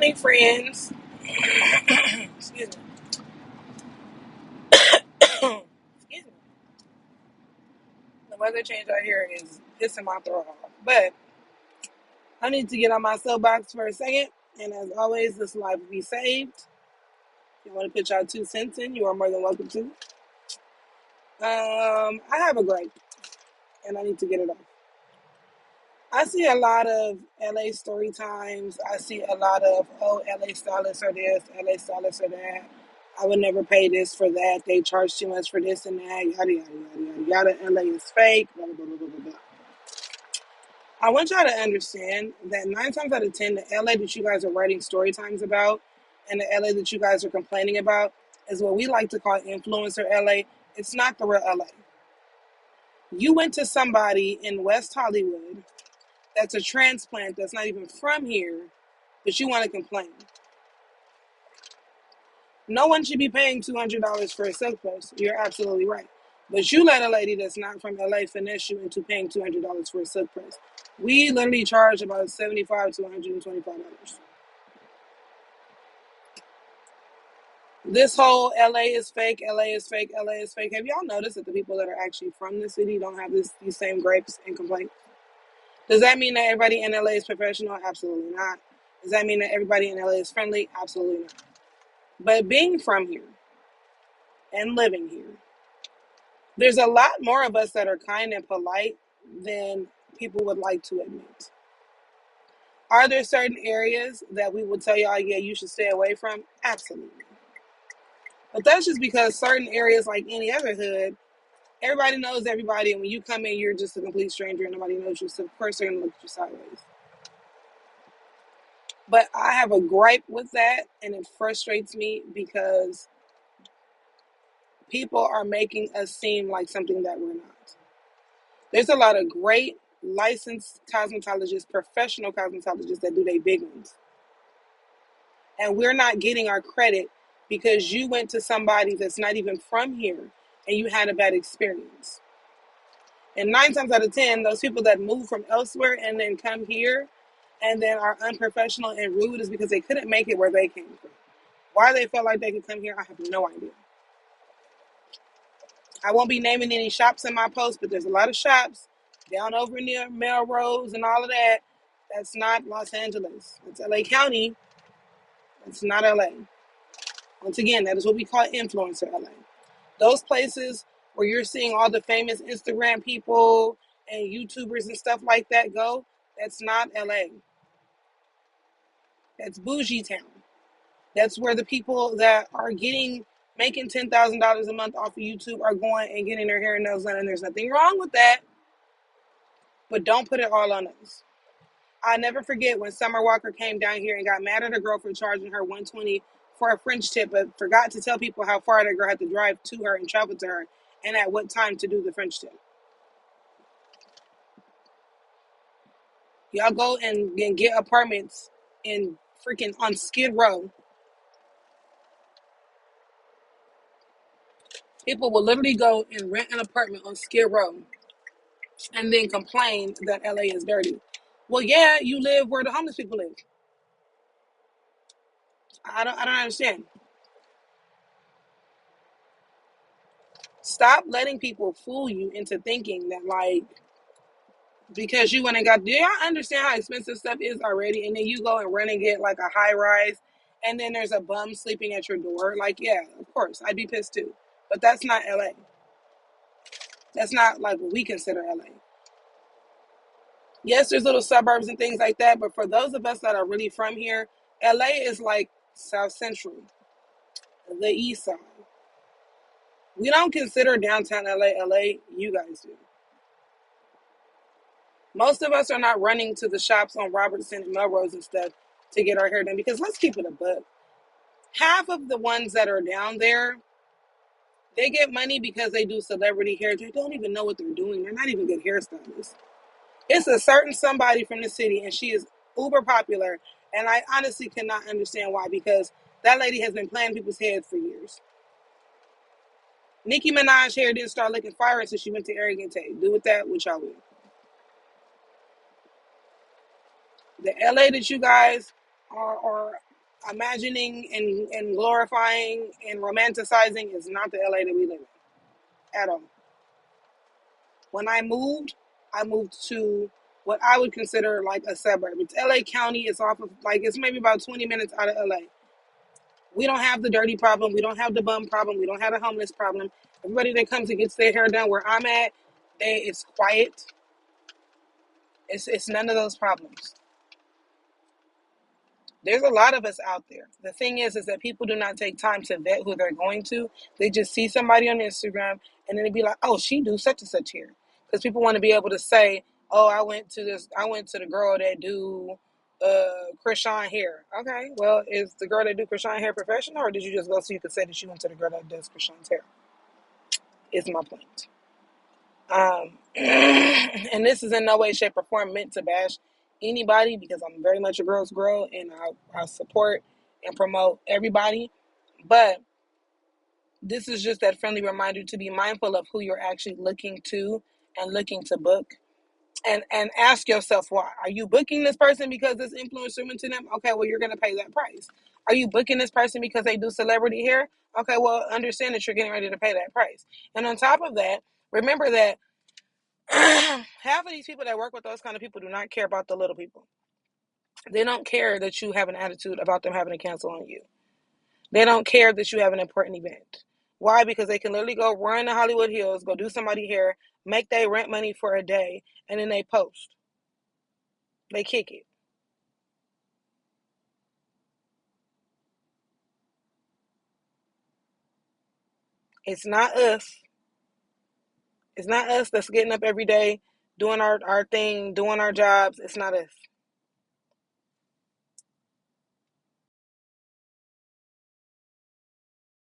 morning, friends. Excuse me. Excuse me. The weather change out here is pissing my throat off. But I need to get on my soapbox for a second. And as always, this life will be saved. If you want to put your 2 cents in, you are more than welcome to. I have a gripe, and I need to get it off. I see a lot of LA story times. I see a lot of, LA stylists are this, LA stylists are that. I would never pay this for that. They charge too much for this and that. Yada, yada, yada, yada, yada. LA is fake. Blah, blah, blah, blah, blah, blah. I want y'all to understand that 9 times out of 10, the LA that you guys are writing story times about and the LA that you guys are complaining about is what we like to call influencer LA. It's not the real LA. You went to somebody in West Hollywood that's a transplant that's not even from here, but you want to complain. No one should be paying $200 for a silk purse. You're absolutely right. But you let a lady that's not from LA finesse you into paying $200 for a silk purse. We literally charge about $75 to $125. This whole LA is fake, LA is fake, LA is fake. Have y'all noticed that the people that are actually from the city don't have these same gripes and complaints? Does that mean that everybody in LA is professional? Absolutely not. Does that mean that everybody in LA is friendly? Absolutely not. But being from here and living here, there's a lot more of us that are kind and polite than people would like to admit. Are there certain areas that we would tell y'all, yeah, you should stay away from? Absolutely. But that's just because certain areas, like any other hood, everybody knows everybody. And when you come in, you're just a complete stranger and nobody knows you. So, of course, they're going to look at you sideways. But I have a gripe with that, and it frustrates me because people are making us seem like something that we're not. There's a lot of great licensed cosmetologists, professional cosmetologists that do their big ones. And we're not getting our credit because you went to somebody that's not even from here and you had a bad experience. And 9 times out of 10, those people that move from elsewhere and then come here and then are unprofessional and rude is because they couldn't make it where they came from. Why they felt like they could come here, I have no idea. I won't be naming any shops in my post, but there's a lot of shops down over near Melrose and all of that. That's not Los Angeles. That's LA County. That's not LA. Once again, that is what we call influencer LA. Those places where you're seeing all the famous Instagram people and YouTubers and stuff like that go, that's not LA. That's bougie town. That's where the people that are making $10,000 a month off of YouTube are going and getting their hair and nails done, and there's nothing wrong with that. But don't put it all on us. I never forget when Summer Walker came down here and got mad at a girl for charging her $120 for a French tip, but forgot to tell people how far that girl had to drive to her and travel to her, and at what time to do the French tip. Y'all go and get apartments in freaking on Skid Row. People will literally go and rent an apartment on Skid Row and then complain that LA is dirty. Well, yeah, you live where the homeless people live. I don't understand. Stop letting people fool you into thinking that, like, because you went and got, do y'all understand how expensive stuff is already? And then you go and run and get like a high rise and then there's a bum sleeping at your door. Like, yeah, of course, I'd be pissed too. But that's not LA. That's not like what we consider LA. Yes, there's little suburbs and things like that, but for those of us that are really from here, LA is like South Central, the East Side. We don't consider downtown LA, you guys do. Most of us are not running to the shops on Robertson and Melrose and stuff to get our hair done because let's keep it a buck. Half of the ones that are down there, they get money because they do celebrity hair. They don't even know what they're doing. They're not even good hairstylists. It's a certain somebody from the city, and she is uber popular, and I honestly cannot understand why, because that lady has been playing people's heads for years. Nicki Minaj hair didn't start looking fire until she went to Arrogant Tate. Do with that what y'all will. The LA that you guys are imagining and glorifying and romanticizing is not the LA that we live in at all. When I moved to what I would consider like a suburb. It's LA County. It's off of like it's maybe about 20 minutes out of LA. We don't have the dirty problem. We don't have the bum problem. We don't have the homeless problem. Everybody that comes and gets their hair done where I'm at, it's quiet. It's none of those problems. There's a lot of us out there. The thing is that people do not take time to vet who they're going to. They just see somebody on Instagram and then they be like, "Oh, she do such and such here," because people want to be able to say, "Oh, I went to this. I went to the girl that do Krishan hair." Okay, well, is the girl that do Krishan hair professional, or did you just go so you could say that you went to the girl that does Krishan's hair? Is my point. And this is in no way, shape, or form meant to bash anybody because I'm very much a girl's girl and I support and promote everybody. But this is just that friendly reminder to be mindful of who you're actually looking to and looking to book. And ask yourself why. Are you booking this person because this influencer went to them? Okay, well, you're going to pay that price. Are you booking this person because they do celebrity hair? Okay, well, understand that you're getting ready to pay that price. And on top of that, remember that half of these people that work with those kind of people do not care about the little people. They don't care that you have an attitude about them having to cancel on you. They don't care that you have an important event. Why? Because they can literally go run to Hollywood Hills, go do somebody hair, make their rent money for a day, and then they post. They kick it. It's not us. It's not us that's getting up every day, doing our thing, doing our jobs. It's not us.